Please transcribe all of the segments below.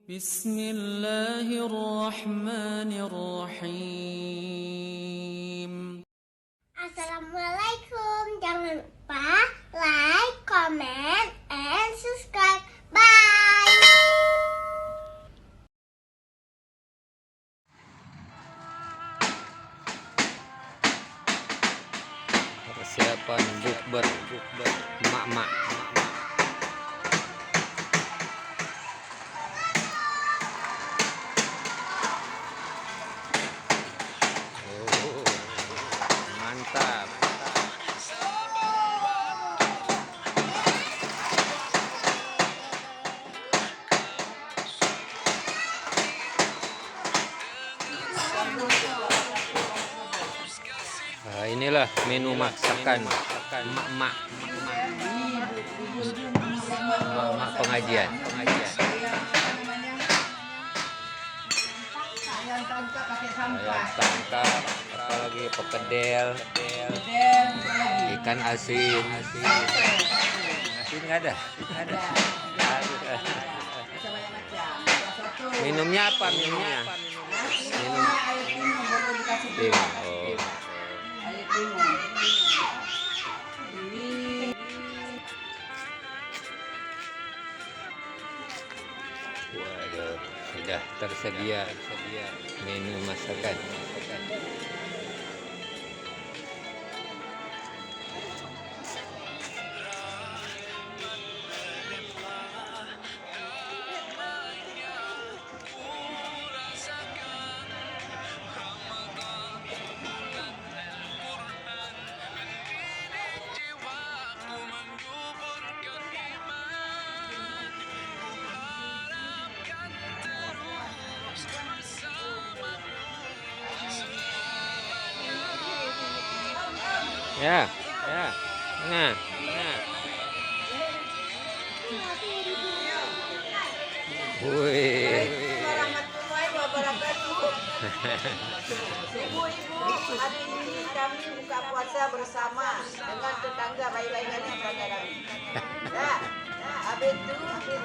Bismillahirrahmanirrahim. Assalamualaikum. Jangan lupa like, comment, and subscribe. Bye. Persiapan bukber emak-emak. Oh, mantap. Nah, inilah menu masakan emak-emak pengajian. Ayam tangkap pakai Ayam sampah. tangkap, apalagi pekedel, ikan asin nggak ada. Bisa banyak-macam. Satu. Minumnya apa minumnya? Minum air timun boleh dikasih Tim. gula. Oh. Air timun. Ini Waduh, sudah tersedia menu masakan. Ya. Nah. Wih. warahmatullahi wabarakatuh. Ibu-ibu, hari ini kami buka puasa bersama dengan tetangga bayi-bayian yang berada kami. Ya, habis itu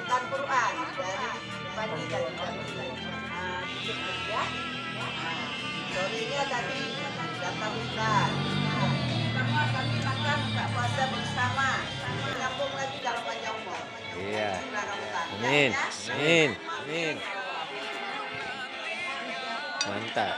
Al Quran dari pagi dari kami tutup ya. Sorenya tadi datang Ustaz. Pertama kami makan buka puasa bersama. Menyambung lagi dalam panjang umur. Iya. Ramadan. Amin. Ya. Amin. Mantap.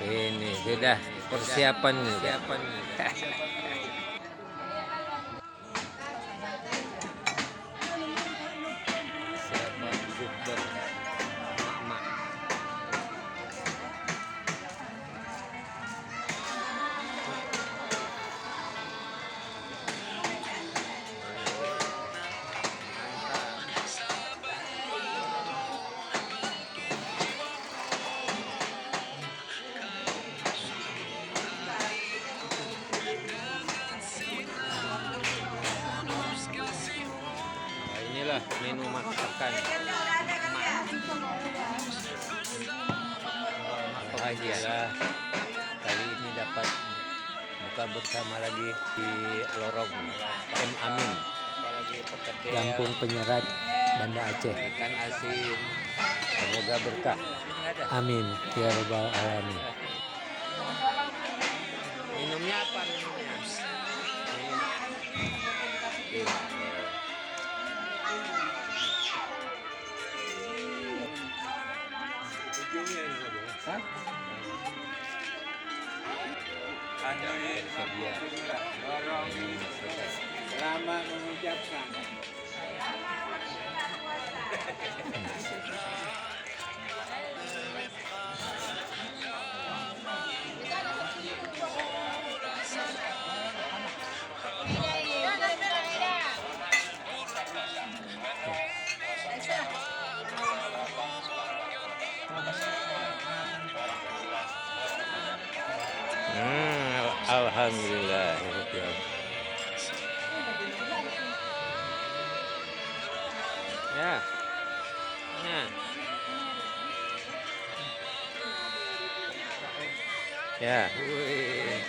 Ini sudah persiapan. Persiapan bukber emak-emak. Nah, inilah menu masakan pengajian. Kali ini dapat buka bersama lagi di lorong M Amin, Kampung Penyerat, Banda Aceh. Ikan asin, semoga berkah. Amin ya rabbal alamin. Minumnya apa minumnya? Selamat mengucapkan. Alhamdulillah. Ya. Nah. Ya. Wih.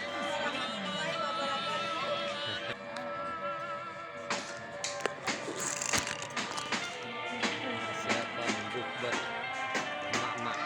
Siapa bukber mak-mak.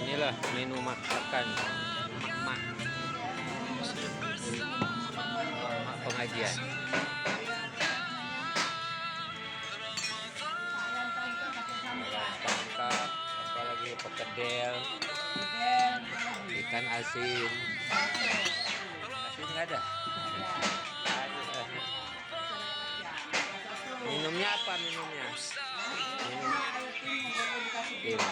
Inilah menu masakan mak pengajian. Tangkap, apalagi perkedel, ikan asin. Asin nggak ada. Minumnya apa minumnya? Minum.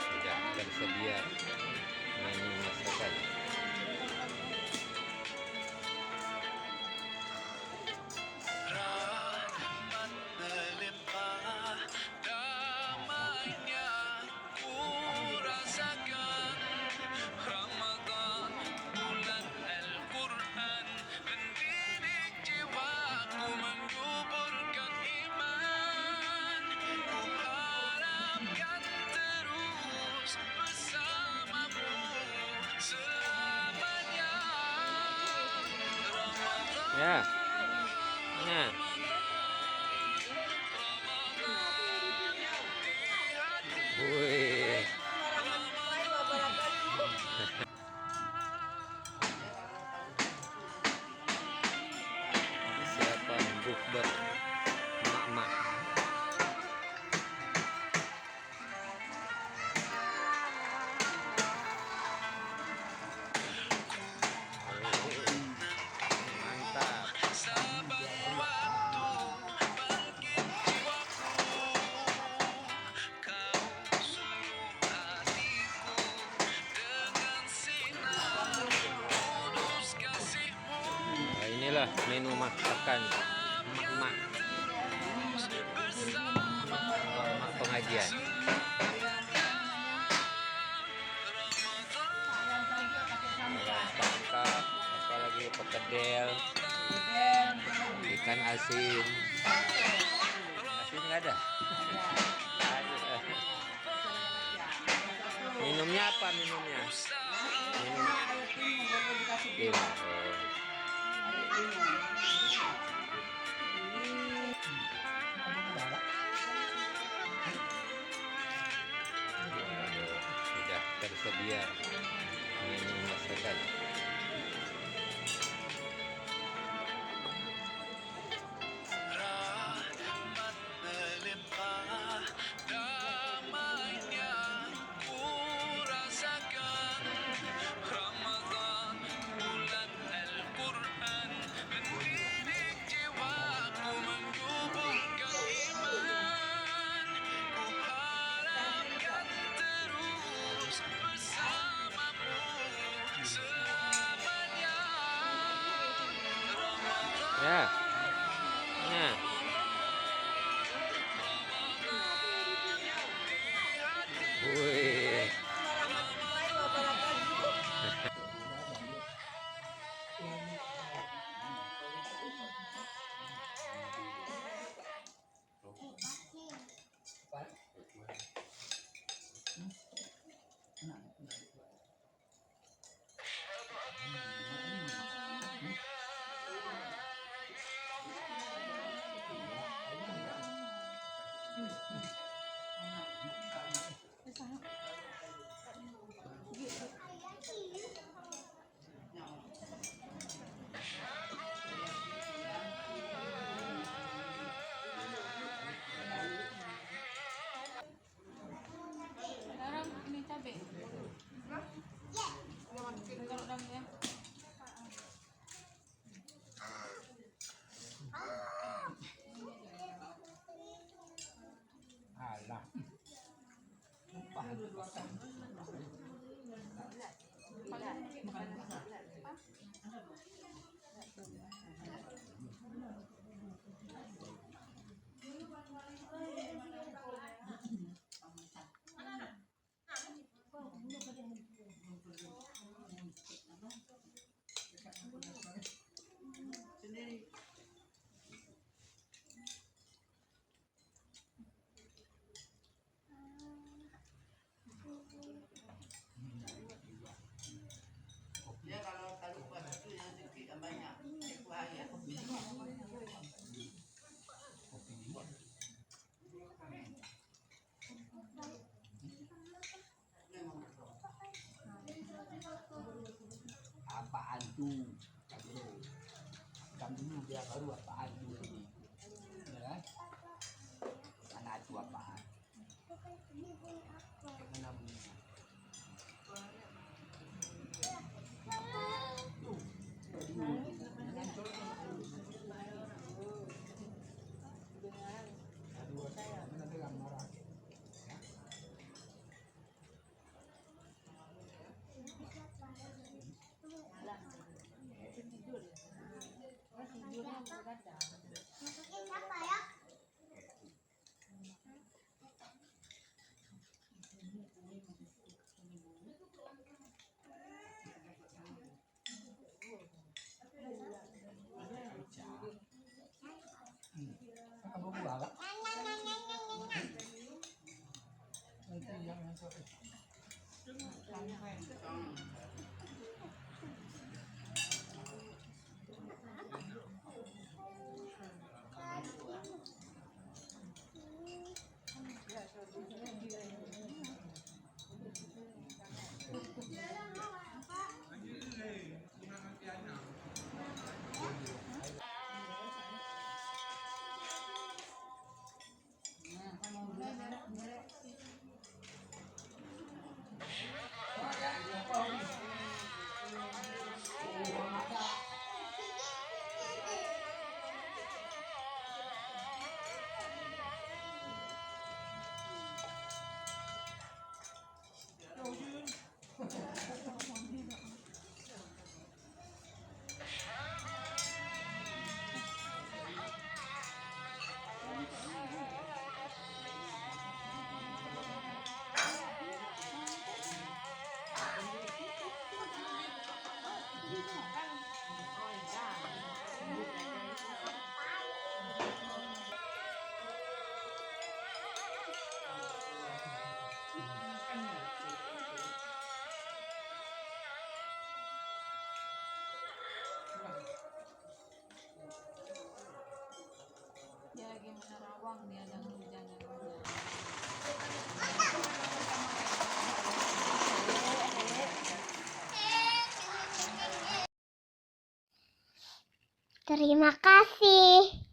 Tidak tersedia menu masakan. Ya. Nah. Wih. Siapa bukber mak-mak. Inilah menu masakan mak pengajian. Tangkap, apalagi perkedel, ikan asin. Asin nggak ada. Minumnya apa minumnya? Minum. Sudah tersedia menu masakan. Nah. Wih. Warahmatullahi wabarakatuh. Sekarang ini cabai. Kalau dalamnya. Alah. Ya kalau lupa itu yang sedikit banyak. Bahaya. Apaan tuh? Jam dulu dia baru apaan tuh ini? Ya kan? Mana tuh apaan? Mana bunyi? Masukin siapa ya? Kamu buah kan? Nyang. Nanti yang Ya gimana rawang dia ada hujan. Terima kasih.